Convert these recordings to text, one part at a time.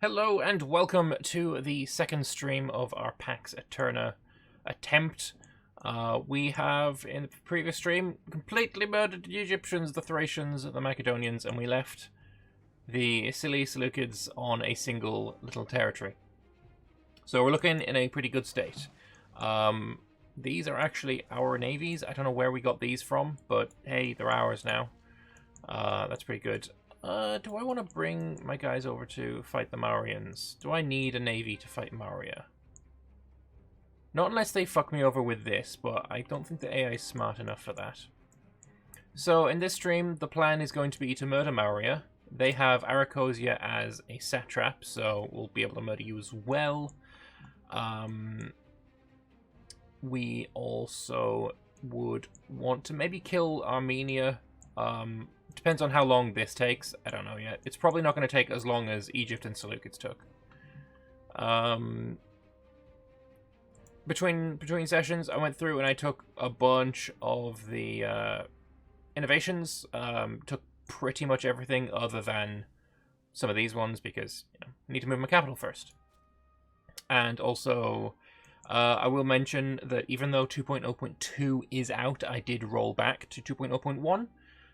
Hello and welcome to the second stream of our Pax Aeterna attempt. We have, in the previous stream, completely murdered the Egyptians, the Thracians, the Macedonians, and we left the silly Seleucids on a single little territory. So we're looking in a pretty good state. These are actually our navies. I don't know where we got these from, but hey, they're ours now. That's pretty good. Do I want to bring my guys over to fight the Mauryaans? Do I need a navy to fight Mauria? Not unless they fuck me over with this, but I don't think the AI is smart enough for that. So in this stream, the plan is going to be to murder Mauria. They have Arachosia as a satrap, so we'll be able to murder you as well. We also would want to maybe kill Armenia. Depends on how long this takes. I don't know yet. It's probably not going to take as long as Egypt and Seleucids took. Between sessions, I went through and I took a bunch of the innovations. Took pretty much everything other than some of these ones because I need to move my capital first. And also, I will mention that even though 2.0.2 is out, I did roll back to 2.0.1.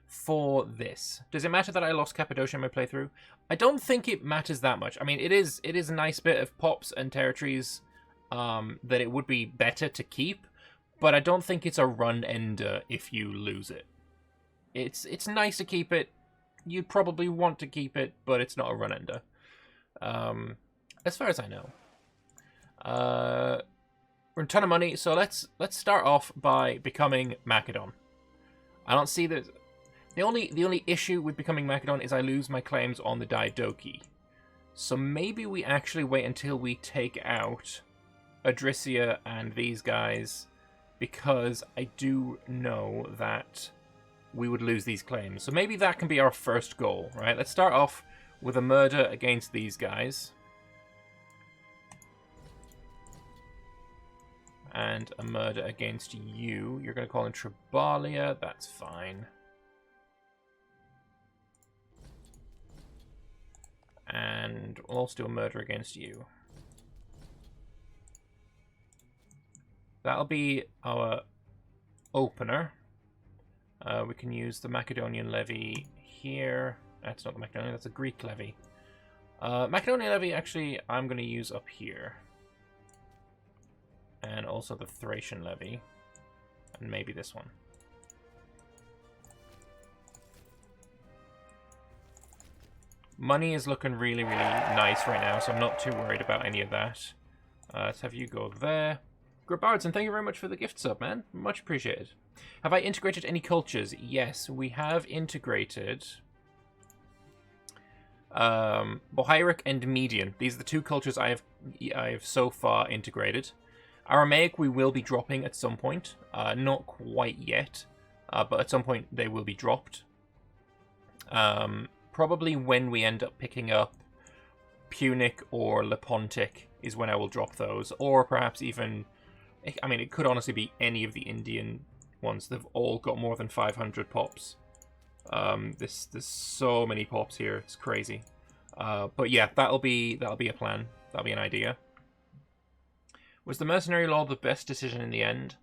For this. Does it matter that I lost Cappadocia in my playthrough? I don't think it matters that much. I mean, it is a nice bit of pops and territories that it would be better to keep, but I don't think it's a run ender if you lose it. It's nice to keep it. You'd probably want to keep it, but it's not a run ender. As far as I know. We're in a ton of money, so let's start off by becoming Macedon. I don't see that. The only issue with becoming Macedon is I lose my claims on the Diadochi. So maybe we actually wait until we take out Adrisia and these guys, because I do know that we would lose these claims. So maybe that can be our first goal, right? Let's start off with a murder against these guys. And a murder against you. You're going to call in Tribalia. That's fine. And we'll also do a murder against you. That'll be our opener. We can use the Macedonian levy here. That's not the Macedonian, that's a Greek levy. Macedonian levy, actually, I'm going to use up here. And also the Thracian levy. And maybe this one. Money is looking really, really nice right now, so I'm not too worried about any of that. Let's have you go there. Grabardson, thank you very much for the gift sub, man. Much appreciated. Have I integrated any cultures? Yes, we have integrated Bohairic and Median. These are the two cultures I have so far integrated. Aramaic we will be dropping at some point. Not quite yet, but at some point they will be dropped. Probably when we end up picking up Punic or Lepontic is when I will drop those. Or perhaps even, I mean, it could honestly be any of the Indian ones. They've all got more than 500 pops. There's so many pops here. It's crazy. But yeah, that'll be a plan. That'll be an idea. Was the mercenary law the best decision in the end?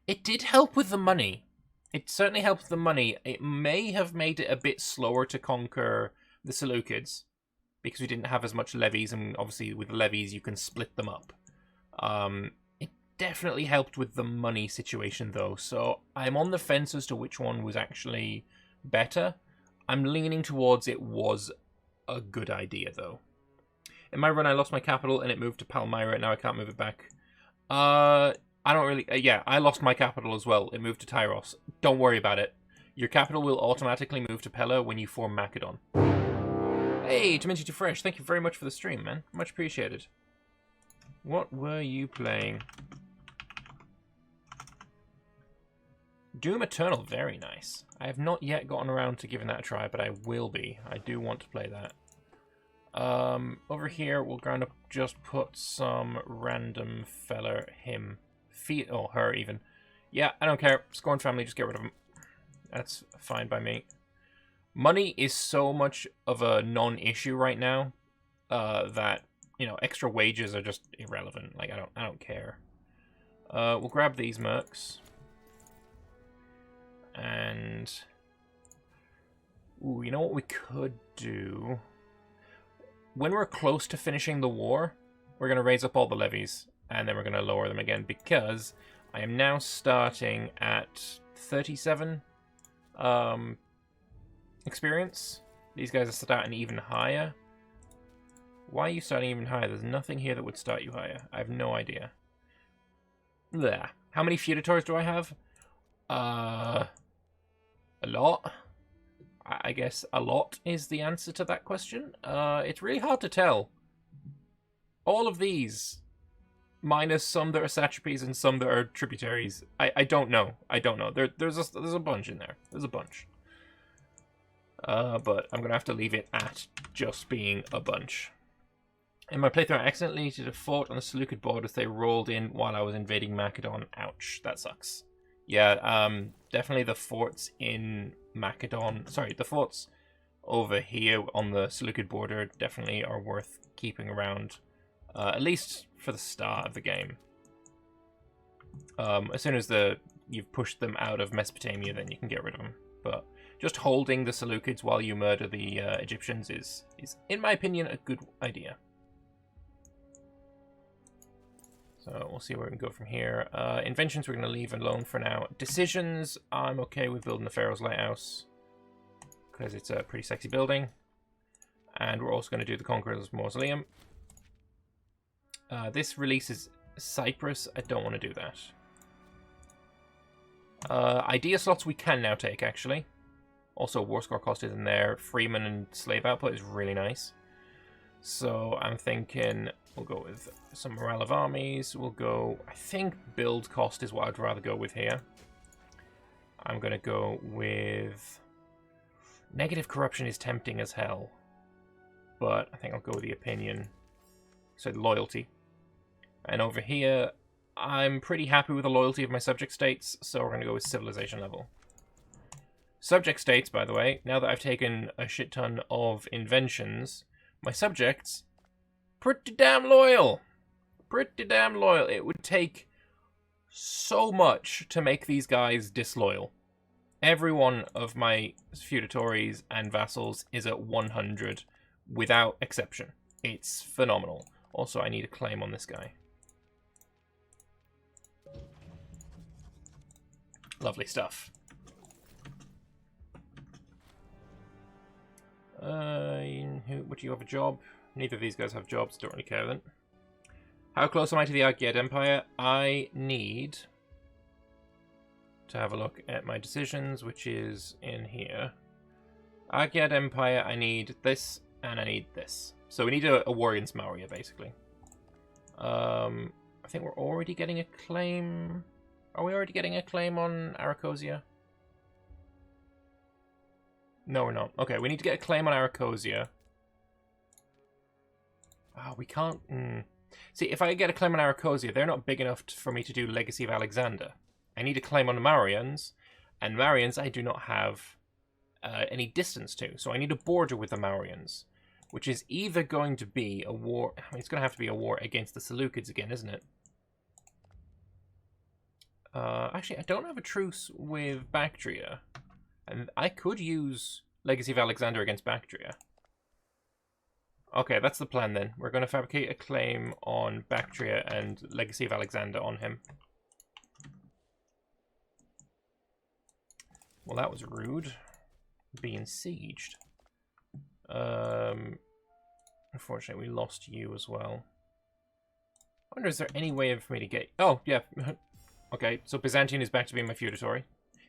It did help with the money. It certainly helped with the money. It may have made it a bit slower to conquer the Seleucids because we didn't have as much levies, and obviously with levies you can split them up. It definitely helped with the money situation though, so I'm on the fence as to which one was actually better. I'm leaning towards it was a good idea though. In my run I lost my capital and it moved to Palmyra, now I can't move it back. I don't really... yeah, I lost my capital as well. It moved to Tyros. Don't worry about it. Your capital will automatically move to Pella when you form Macedon. Hey, Demented to Fresh, thank you very much for the stream, man. Much appreciated. What were you playing? Doom Eternal, very nice. I have not yet gotten around to giving that a try, but I will be. I do want to play that. Over here, we're going to just put some random feller, him. Or her, even. Yeah, I don't care. Scorn family, just get rid of him. That's fine by me. Money is so much of a non-issue right now that, you know, extra wages are just irrelevant. Like, I don't care. We'll grab these mercs. And... Ooh, you know what we could do? When we're close to finishing the war, we're going to raise up all the levies, and then we're going to lower them again, because I am now starting at 37 experience. These guys are starting even higher. Why are you starting even higher? There's nothing here that would start you higher. I have no idea. Blech. How many feudatories do I have? A lot. I guess a lot is the answer to that question. It's really hard to tell. All of these, minus some that are satrapies and some that are tributaries. I don't know. I don't know. There's a bunch in there. There's a bunch. But I'm gonna have to leave it at just being a bunch. In my playthrough, I accidentally did a fort on the Seleucid borders. They rolled in while I was invading Macedon. Ouch, that sucks. Yeah, definitely the forts in Macedon. Sorry, the forts over here on the Seleucid border definitely are worth keeping around. At least for the start of the game. As soon as you've pushed them out of Mesopotamia, then you can get rid of them. But just holding the Seleucids while you murder the Egyptians is, in my opinion, a good idea. So we'll see where we can go from here. Inventions we're going to leave alone for now. Decisions, I'm okay with building the Pharaoh's Lighthouse, because it's a pretty sexy building. And we're also going to do the Conqueror's Mausoleum. This releases Cyprus. I don't want to do that. Idea slots we can now take, actually. Also, war score cost is in there. Freeman and slave output is really nice. So I'm thinking we'll go with some morale of armies. We'll go... I think build cost is what I'd rather go with here. I'm going to go with... Negative corruption is tempting as hell. But I think I'll go with the opinion. So loyalty. And over here, I'm pretty happy with the loyalty of my subject states, so we're going to go with civilization level. Subject states, by the way, now that I've taken a shit ton of inventions, my subjects, pretty damn loyal. Pretty damn loyal. It would take so much to make these guys disloyal. Every one of my feudatories and vassals is at 100 without exception. It's phenomenal. Also, I need a claim on this guy. Lovely stuff. Would you have a job? Neither of these guys have jobs, don't really care then. How close am I to the Argead Empire? I need to have a look at my decisions, which is in here. Argead Empire, I need this, and I need this. So we need a war against Maurya, basically. I think we're already getting a claim. Are we already getting a claim on Arachosia? No, we're not. Okay, we need to get a claim on Arachosia. Oh, we can't... See, if I get a claim on Arachosia, they're not big enough for me to do Legacy of Alexander. I need a claim on the Marians, and Marians I do not have any distance to. So I need a border with the Marians, which is either going to be a war... I mean, it's going to have to be a war against the Seleucids again, isn't it? Actually, I don't have a truce with Bactria. And I could use Legacy of Alexander against Bactria. Okay, that's the plan then. We're going to fabricate a claim on Bactria and Legacy of Alexander on him. Well, that was rude. Being sieged. Unfortunately, we lost you as well. I wonder, is there any way for me to get... Oh, yeah. Okay, so Byzantium is back to being my feudatory.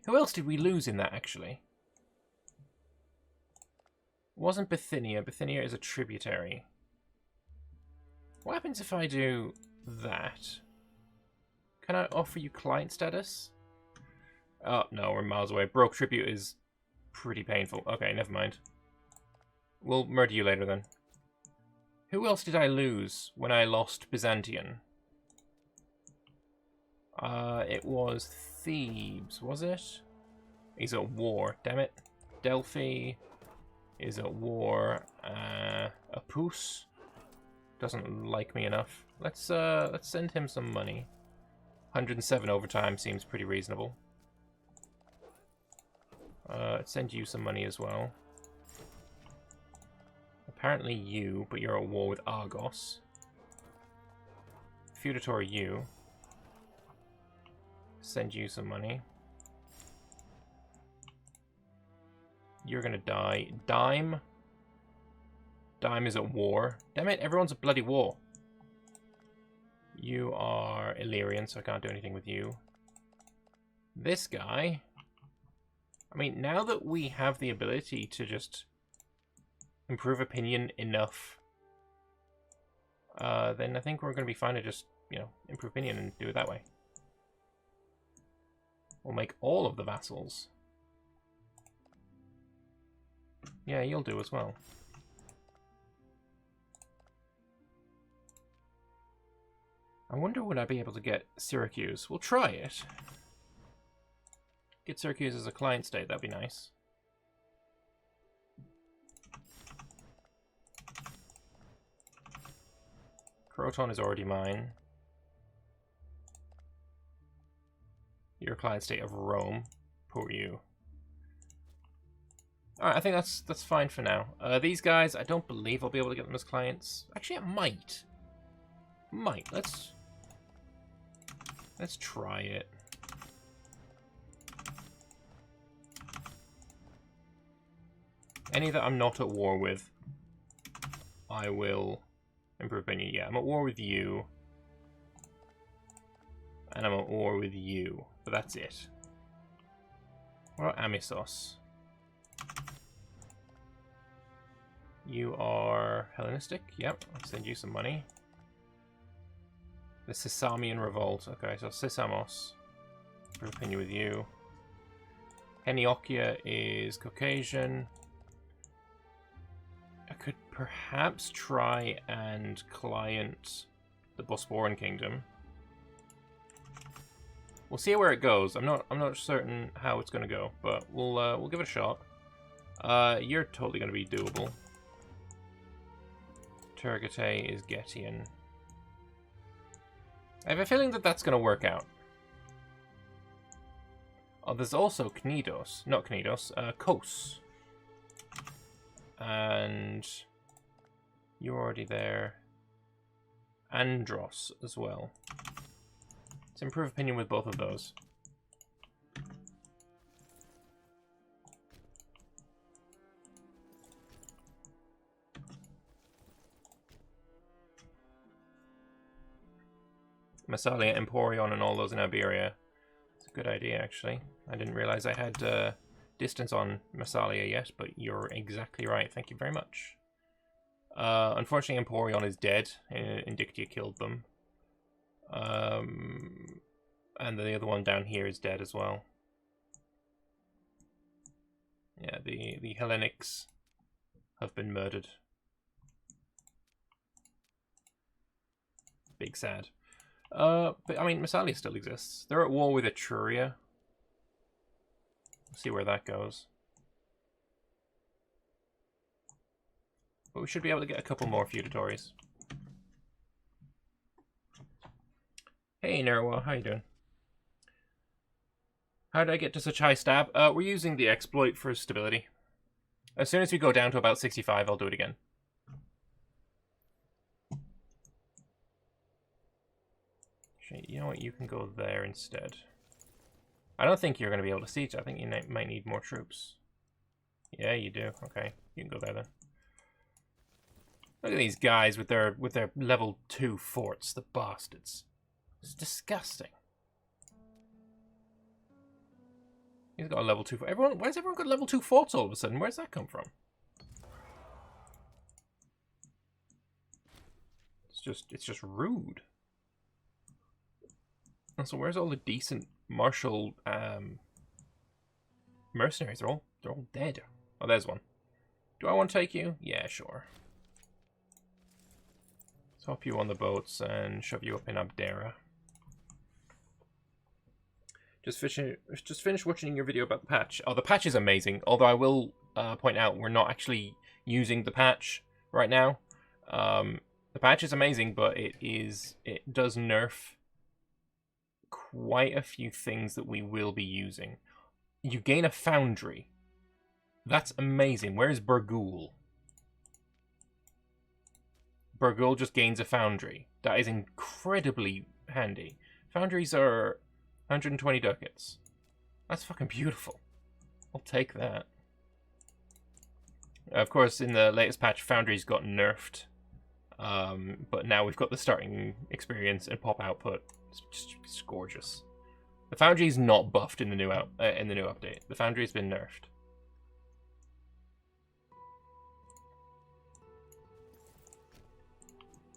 Who else did we lose in that, actually? It wasn't Bithynia. Bithynia is a tributary. What happens if I do that? Can I offer you client status? Oh, no, we're miles away. Broke tribute is pretty painful. Okay, never mind. We'll murder you later, then. Who else did I lose when I lost Byzantium? It was Thebes, was it? He's at war, damn it. Delphi is at war. Apus doesn't like me enough. Let's send him some money. 107 overtime seems pretty reasonable. Let's send you some money as well. Apparently you, but you're at war with Argos. Feudatory you. Send you some money. You're gonna die. Dime. Dime is at war. Damn it, everyone's at bloody war. You are Illyrian, so I can't do anything with you. This guy... I mean, now that we have the ability to just improve opinion enough, then I think we're going to be fine to just, you know, improve opinion and do it that way. We'll make all of the vassals. Yeah, you'll do as well. I wonder would I be able to get Syracuse. We'll try it. Get Syracuse as a client state, that'd be nice. Croton is already mine. You're a client state of Rome. Poor you. Alright, I think that's fine for now. These guys, I don't believe I'll be able to get them as clients. Actually, I might. Let's try it. Any that I'm not at war with, I will improve opinion. Yeah, I'm at war with you. And I'm at war with you. But that's it. What about Amisos? You are Hellenistic? Yep, I'll send you some money. The Sisamian Revolt. Okay, so Sisamos. Improve opinion with you. Heniokia is Caucasian. I could perhaps try and client the Bosporan Kingdom. We'll see where it goes. I'm not certain how it's gonna go, but we'll give it a shot. You're totally gonna be doable. Turgate is Getian. I have a feeling that that's gonna work out. Oh, there's also Knidos. Not Knidos, Kos. And you're already there. Andros as well. Let's improve opinion with both of those. Massalia, Emporion, and all those in Iberia. It's a good idea, actually. I didn't realize I had distance on Massalia yet, but you're exactly right. Thank you very much. Unfortunately, Emporion is dead. Indictia killed them. And the other one down here is dead as well. Yeah, the Hellenics have been murdered. Big sad. But I mean, Massalia still exists. They're at war with Etruria. See where that goes. But we should be able to get a couple more feudatories. Hey Nerwa, how you doing? How did I get to such high stab? We're using the exploit for stability. As soon as we go down to about 65, I'll do it again. Actually, you know what? You can go there instead. I don't think you're going to be able to siege. I think you might need more troops. Yeah, you do. Okay, you can go there then. Look at these guys with their level 2 forts, the bastards. It's disgusting. He's got a level 2 fort. Why has everyone got level 2 forts all of a sudden? Where's that come from? It's just rude. Also, where's all the decent martial mercenaries? They're all dead. Oh, there's one. Do I want to take you? Yeah, sure. Let's hop you on the boats and shove you up in Abdera. Just finished watching your video about the patch. Oh, the patch is amazing. Although I will point out we're not actually using the patch right now. The patch is amazing, but it does nerf quite a few things that we will be using. You gain a foundry. That's amazing. Where's Burgul? Burgul just gains a foundry. That is incredibly handy. Foundries are 120 ducats. That's fucking beautiful. I'll take that. Of course, in the latest patch, foundries got nerfed. But now we've got the starting experience and pop output. It's gorgeous. The foundry's not buffed in the new update. The foundry's been nerfed.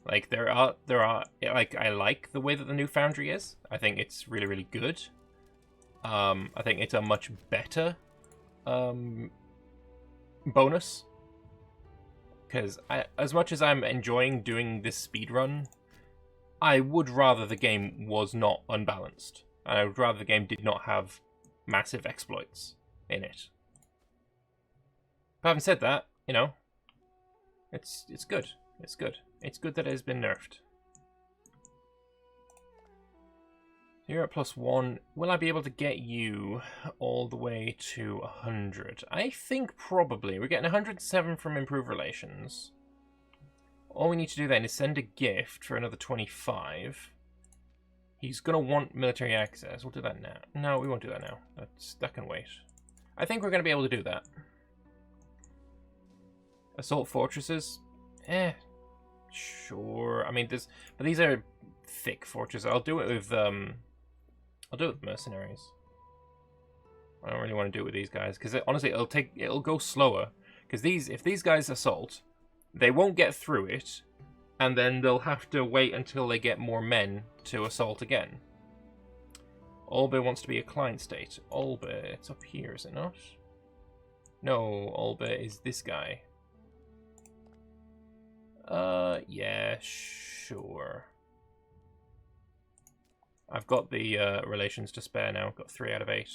Like there are like I like the way that the new foundry is. I think it's really, really good. I think it's a much better bonus. Because as much as I'm enjoying doing this speedrun, I would rather the game was not unbalanced. And I would rather the game did not have massive exploits in it. But having said that, you know, it's good. It's good. It's good that it has been nerfed. You're at +1. Will I be able to get you all the way to 100? I think probably. We're getting 107 from Improved Relations. All we need to do then is send a gift for another 25. He's going to want military access. We'll do that now. No, we won't do that now. That can wait. I think we're going to be able to do that. Assault fortresses? Sure. I mean, but these are thick fortresses. I'll do it with mercenaries. I don't really want to do it with these guys because honestly, it'll go slower. Because if these guys assault, they won't get through it, and then they'll have to wait until they get more men to assault again. Olbe wants to be a client state. Olbe, it's up here, is it not? No, Olbe is this guy. Yeah, sure. I've got the relations to spare now. I've got 3 out of 8.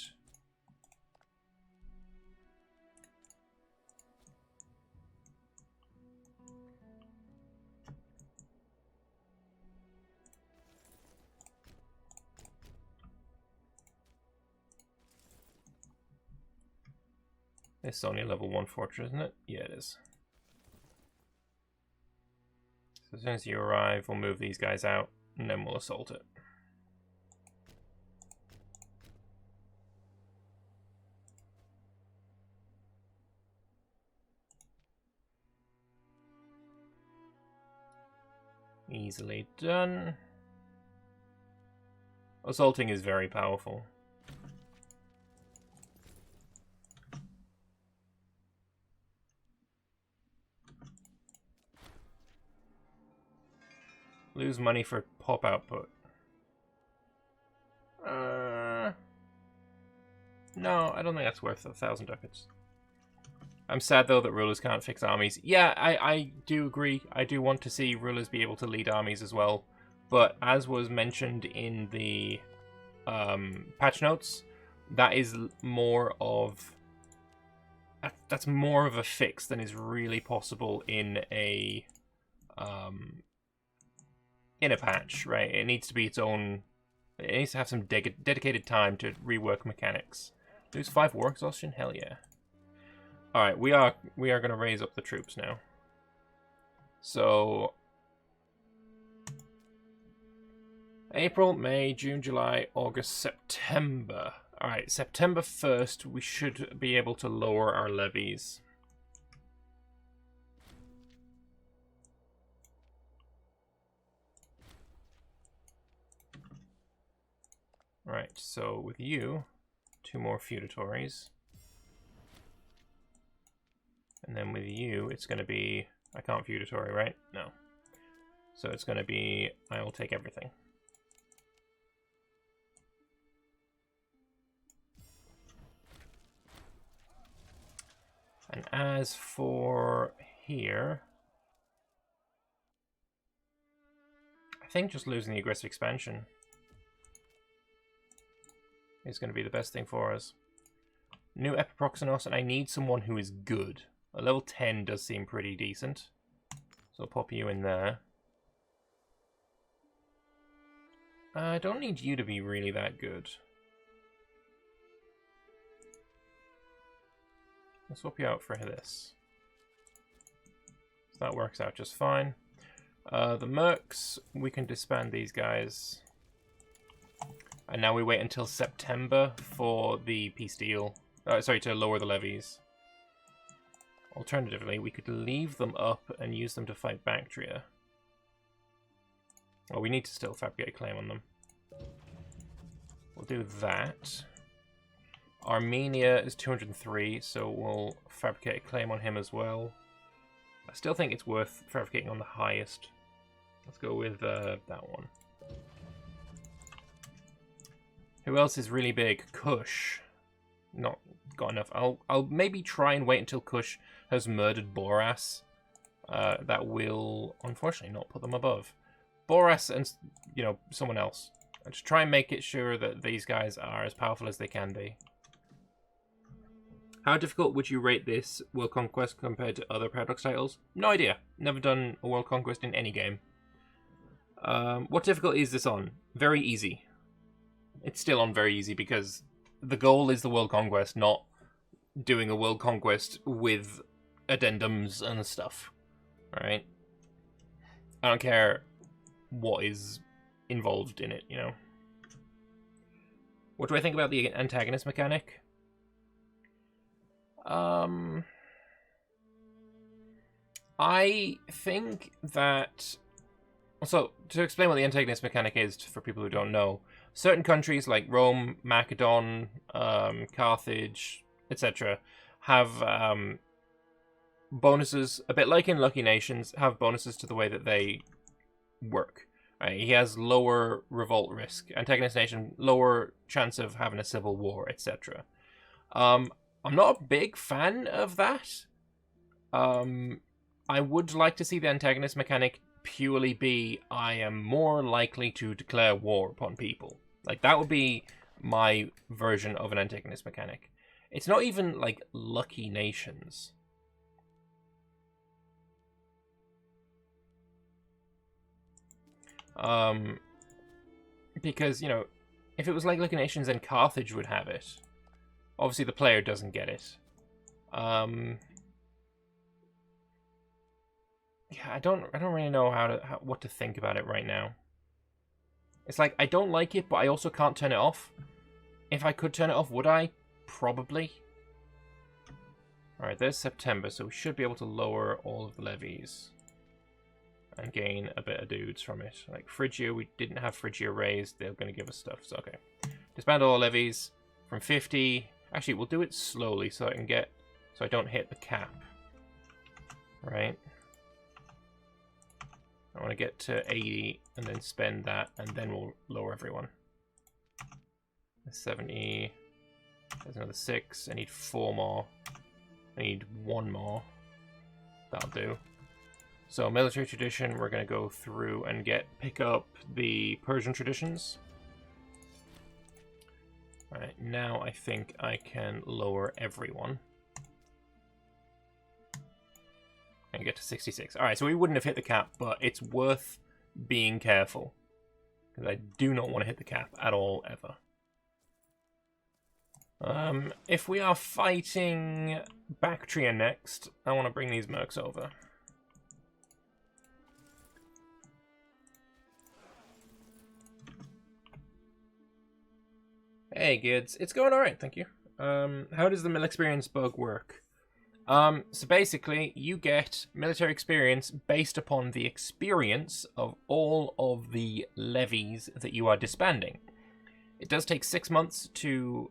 This is only a level 1 fortress, isn't it? Yeah, it is. So as soon as you arrive, we'll move these guys out, and then we'll assault it. Easily done. Assaulting is very powerful. Lose money for pop output. No, I don't think that's worth 1,000 ducats. I'm sad, though, that rulers can't fix armies. Yeah, I do agree. I do want to see rulers be able to lead armies as well. But as was mentioned in the patch notes, that is more of... That's more of a fix than is really possible in a patch, right? It needs to be its own... It needs to have some dedicated time to rework mechanics. Lose 5 war exhaustion? Hell yeah. Alright, we are going to raise up the troops now. So... April, May, June, July, August, September. Alright, September 1st, we should be able to lower our levies. Right, so with you, 2 more feudatories. And then with you, it's going to be... I can't feudatory, right? No. So it's going to be... I will take everything. And as for here... I think just losing the aggressive expansion is going to be the best thing for us. New Epiproxenos, and I need someone who is good. A level 10 does seem pretty decent. So I'll pop you in there. I don't need you to be really that good. I'll swap you out for this. So that works out just fine. The mercs, we can disband these guys. And now we wait until September for the peace deal. Sorry, to lower the levies. Alternatively, we could leave them up and use them to fight Bactria. Well, we need to still fabricate a claim on them. We'll do that. Armenia is 203, so we'll fabricate a claim on him as well. I still think it's worth fabricating on the highest. Let's go with that one. Who else is really big? Kush. Not got enough. I'll maybe try and wait until Kush has murdered Boras. That will unfortunately not put them above. Boras and, you know, someone else. I'll just try and make it sure that these guys are as powerful as they can be. How difficult would you rate this World Conquest compared to other Paradox titles? No idea. Never done a World Conquest in any game. What difficulty is this on? Very easy. It's still on very easy because the goal is the World Conquest, not doing a World Conquest with addendums and stuff. Right? I don't care what is involved in it, you know. What do I think about the Antagonist Mechanic? I think that... So, to explain what the Antagonist Mechanic is, for people who don't know, certain countries like Rome, Macedon, Carthage, etc. have bonuses, a bit like in Lucky Nations, have bonuses to the way that they work. Right? He has lower revolt risk. Antagonist Nation, lower chance of having a civil war, etc. I'm not a big fan of that. I would like to see the Antagonist Mechanic purely be, I am more likely to declare war upon people. Like, that would be my version of an Antagonist Mechanic. It's not even, like, Lucky Nations. Because, you know, if it was like Lucky Nations, then Carthage would have it. Obviously, the player doesn't get it. Yeah, I don't really know what to think about it right now. It's like, I don't like it, but I also can't turn it off. If I could turn it off, would I? Probably. Alright, there's September, so we should be able to lower all of the levies. And gain a bit of dudes from it. Like Phrygia, we didn't have Phrygia raised. They're going to give us stuff, so okay. Disband all levies from 50. Actually, we'll do it slowly so I can get... So I don't hit the cap. Right? I want to get to 80 and then spend that, and then we'll lower everyone. 70. There's another 6. I need 4 more. I need 1 more. That'll do. So, military tradition, we're going to go through and pick up the Persian Traditions. Alright, now I think I can lower everyone. And get to 66. Alright, so we wouldn't have hit the cap, but it's worth being careful. Because I do not want to hit the cap at all, ever. If we are fighting Bactria next, I want to bring these mercs over. Hey, kids. It's going alright, thank you. How does the mill experience bug work? So basically, you get military experience based upon the experience of all of the levies that you are disbanding. It does take 6 months to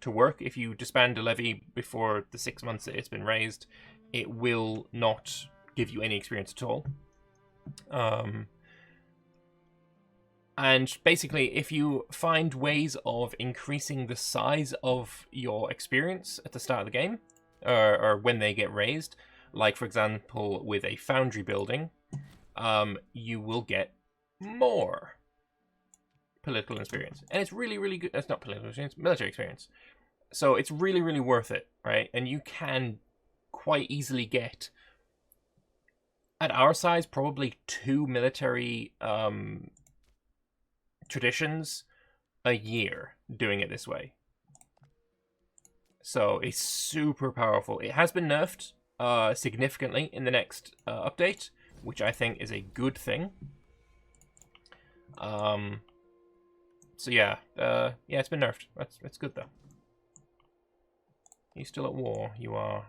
work. If you disband a levy before the 6 months that it's been raised, it will not give you any experience at all. And basically, if you find ways of increasing the size of your experience at the start of the game, or when they get raised, like, for example, with a foundry building, you will get more political experience. And it's really, really good. That's not political experience, military experience. So it's really, really worth it, right? And you can quite easily get, at our size, probably 2 military Traditions a year doing it this way. So it's super powerful. It has been nerfed significantly in the next update, which I think is a good thing. So yeah, it's been nerfed. That's good though. You still at war? You are.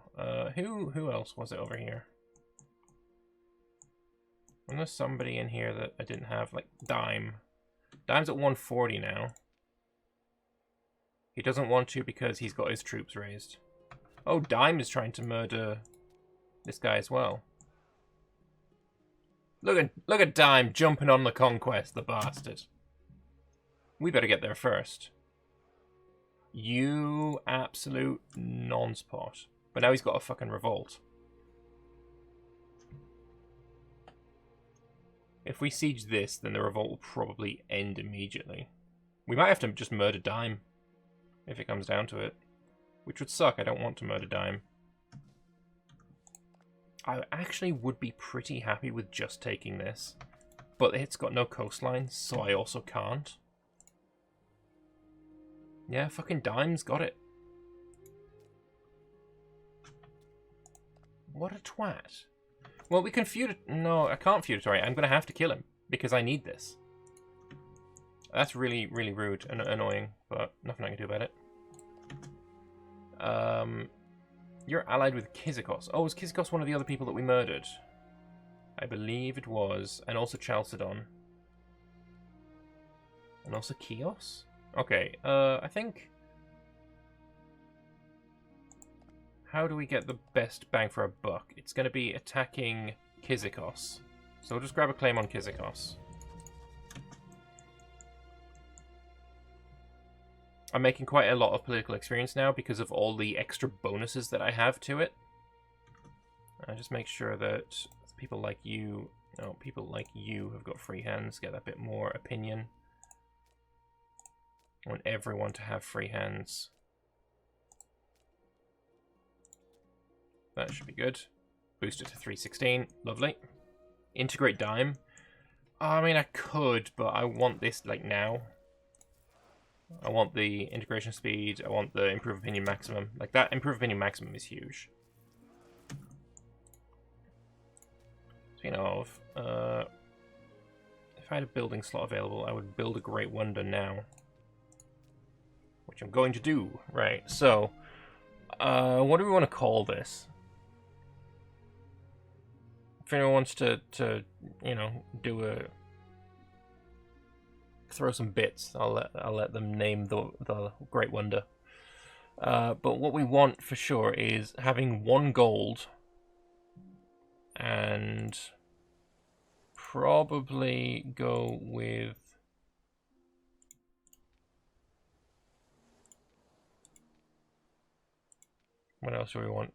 Who else was it over here? And there's somebody in here that I didn't have, like Dime. Dime's at 140 now. He doesn't want to because he's got his troops raised. Oh, Dime is trying to murder this guy as well. Look at Dime jumping on the Conquest, the bastard. We better get there first. You absolute non-spot. But now he's got a fucking revolt. If we siege this, then the revolt will probably end immediately. We might have to just murder Dime, if it comes down to it. Which would suck, I don't want to murder Dime. I actually would be pretty happy with just taking this. But it's got no coastline, so I also can't. Yeah, fucking Dime's got it. What a twat. Well, we can feud... No, I can't feudatory. I'm going to have to kill him, because I need this. That's really, really rude and annoying, but nothing I can do about it. You're allied with Kizikos. Oh, was Kizikos one of the other people that we murdered? I believe it was. And also Chalcedon. And also Chios? Okay, I think... How do we get the best bang for our buck? It's going to be attacking Kizikos. So we'll just grab a claim on Kizikos. I'm making quite a lot of political experience now because of all the extra bonuses that I have to it. I just make sure that people like you... No, people like you have got free hands, get that bit more opinion. I want everyone to have free hands. That should be good. Boost it to 316. Lovely. Integrate Dime. I mean, I could, but I want this, like, now. I want the integration speed. I want the Improve Opinion Maximum. Like, that Improve Opinion Maximum is huge. Speaking of, if I had a building slot available, I would build a Great Wonder now. Which I'm going to do. Right, so... what do we want to call this? If anyone wants to you know, do a... throw some bits, I'll let them name the Great Wonder. But what we want for sure is having 1 gold and probably go with what else do we want?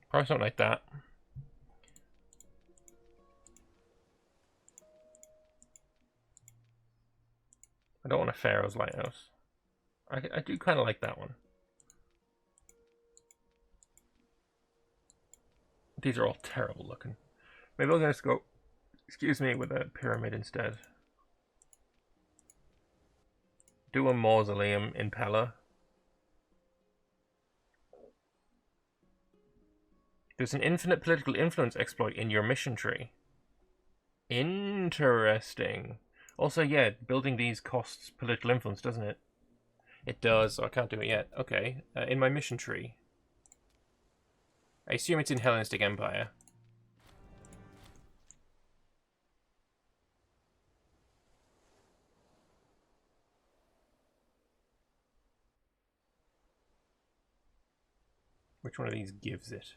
Probably something like that. I don't want a Pharaoh's Lighthouse. I do kind of like that one. These are all terrible looking. Maybe I'll just go, excuse me, with a pyramid instead. Do a mausoleum in Pella. There's an infinite political influence exploit in your mission tree. Interesting. Also, yeah, building these costs political influence, doesn't it? It does, so I can't do it yet. Okay, in my mission tree. I assume it's in Hellenistic Empire. Which one of these gives it?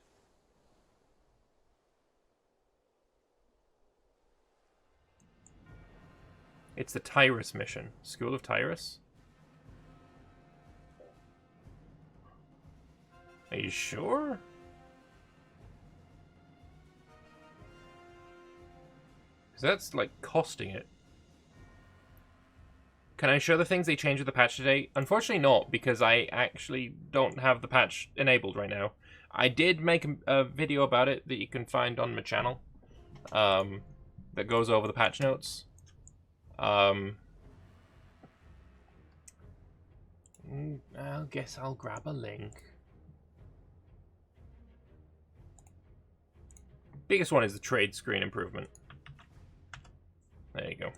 It's the Tyrus mission. School of Tyrus? Are you sure? Because that's, like, costing it. Can I show the things they changed with the patch today? Unfortunately not, because I actually don't have the patch enabled right now. I did make a video about it that you can find on my channel. That goes over the patch notes. I guess I'll grab a link. Biggest one is the trade screen improvement. There you go.